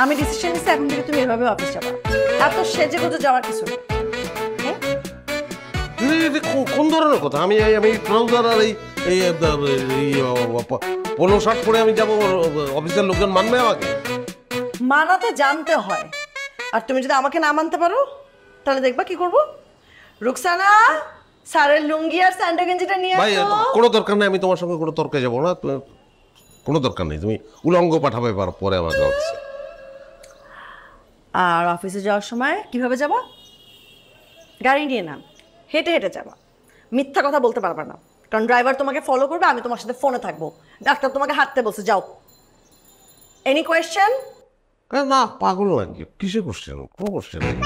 আমি ডিসিশন নিচ্ছি এখন থেকে তুমি এভাবে অফিস যাবা। এত সেজে গুজে যাওয়ার কিছু নেই। কোন ধরনের কথা? আমি আমি ট্রাউজার আর এই পোলো শার্ট পরে আমি যাবো, অফিসের লোকজন মানবে আমাকে? মানাতে জানতে হয়। আর তুমি যদি আমাকে না মানতে পারো তাহলে দেখবা কি করবো। রুকসানা, স্যারের লুঙ্গি আর স্যান্ডা গেঞ্জিটা নিয়ে ভাই কোনো দরকার নেই, আমি তোমার সঙ্গে কোনো তর্কে যাবো না, কোনো দরকার নেই। তুমি উলঙ্গ পাঠাবে পরে আমাকে অফিসে। আর অফিসে যাওয়ার সময় কিভাবে যাবা? গাড়ি নিয়ে না, হেঁটে হেঁটে যাবা। মিথ্যা কথা বলতে পারবা না, কারণ ড্রাইভার তোমাকে ফলো করবে, আমি তোমার সাথে ফোনে থাকবো। ডাক্তার তোমাকে হাঁটতে বলছে, যাও। Any question? না পাগল নাকি, কিসে কোশ্চেন? কোনো কোশ্চেন নেই।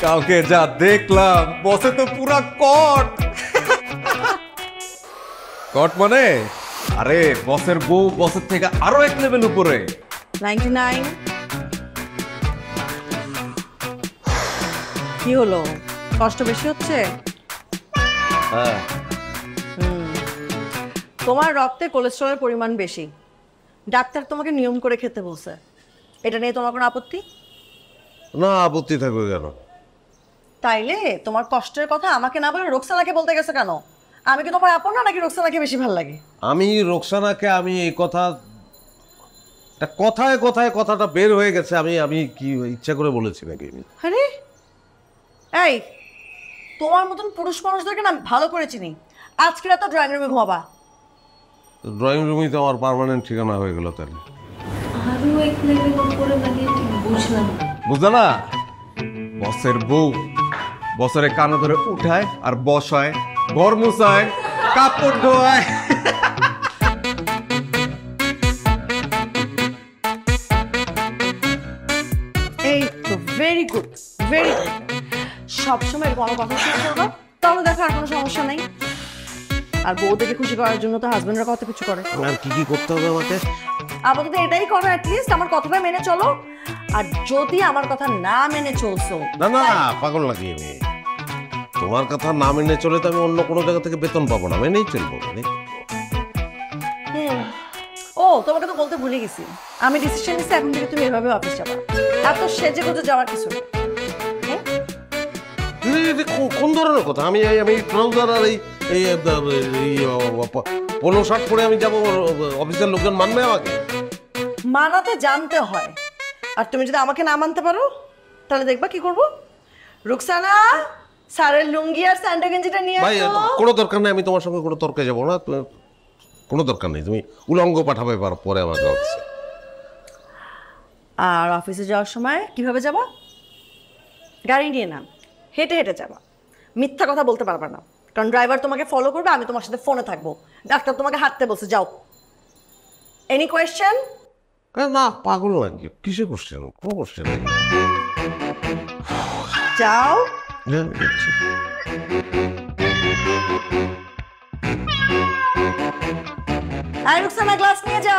কালকে যা দেখলাম, বসে তো পুরা কট। কট মানে আরে বসের বউ বসের থেকে আরো এক লেভেল উপরে। 99 কি হলো, কষ্ট বেশি হচ্ছে? হ্যাঁ, তোমার রক্তে কোলেস্টেরলের পরিমাণ বেশি, ডাক্তার তোমাকে নিয়ম করে খেতে বলছে। এটা নিয়ে তোমার কোনো আপত্তি? না আপত্তি থাকবে কেন? তাইলে তোমার কষ্টের কথা আমাকে না বলে রোকসানাকে বলতে গেছে কেন? আমি কি তোমার আপন না, নাকি রোকসানাকে বেশি ভালো লাগে? আমি রোকসানাকে, আমি এই কথা কথায় কথায় কথাটা বের হয়ে গেছে, আমি কি ইচ্ছা করে বলেছি নাকি? আরে এই, তোমার মতন পুরুষ মানুষদেরকে না ভালো করে চিনি। আজকে রাতে ড্রয়িং রুমে ঘুমাবা। ড্রয়িং রুমই তো আমার পার্মানেন্ট ঠিকানা হয়ে গেল। তাহলে আরো এক লেভেল উপরে মানে বুঝলাম। বুঝলা না? বসের বউ বসের কানে ধরে উঠায় আর বসায়, ঘর মুছায়, কাপড় ধোয়ায়। এই তো ভেরি গুড, ভেরি গুড। সবসময় এরকম আমার কথা শুনে করবা, তাহলে দেখো আর কোনো সমস্যা নেই। আর বউদেরকে খুশি করার জন্য তো হাজবেন্ডরা কত কিছু করে। আর কি কি করতে হবে আমাকে? আপাতত এটাই করো, অ্যাটলিস্ট আমার কথাটা মেনে চলো। আর যদি আমার কথা না মেনে চলছো, না না পাগল নাকি আমি? তোমার কথা না মেনে চলে তো আমি অন্য কোনো জায়গা থেকে বেতন পাবো না, মেনেই চলবো। ও তোমাকে তো বলতে ভুলে গেছি, আমি ডিসিশন নিচ্ছি এখন থেকে তুমি এভাবে অফিস যাবা। এত সেজে গুজে যাওয়ার কিছু নেই। কোন ধরনের কথা? আমি আমি ট্রাউজার আর এই পোলো শার্ট পরে আমি যাবো, অফিসের লোকজন মানবে আমাকে? মানাতে জানতে হয়। আর তুমি যদি আমাকে না মানতে পারো তাহলে দেখবা কি করবো। রুকসানা, স্যারের লুঙ্গি আর স্যান্ডা গেঞ্জিটা নিয়ে ভাই কোনো দরকার নেই, আমি তোমার সঙ্গে কোনো তর্কে যাবো না, কোনো দরকার নেই। তুমি উলঙ্গ পাঠাবে পরে আমাকে অফিসে। আর অফিসে যাওয়ার সময় কিভাবে যাবা? গাড়ি নিয়ে না, হেঁটে হেঁটে যাবা। মিথ্যা কথা বলতে পারবা না, কারণ ড্রাইভার তোমাকে ফলো করবে, আমি তোমার সাথে ফোনে থাকবো। ডাক্তার তোমাকে হাঁটতে বলছে, যাও। Any question? না পাগল নাকি, কিসে কোশ্চেন? কোনো কোশ্চেন নেই। যাও। আর রুকসানা গ্লাস নিয়ে যা।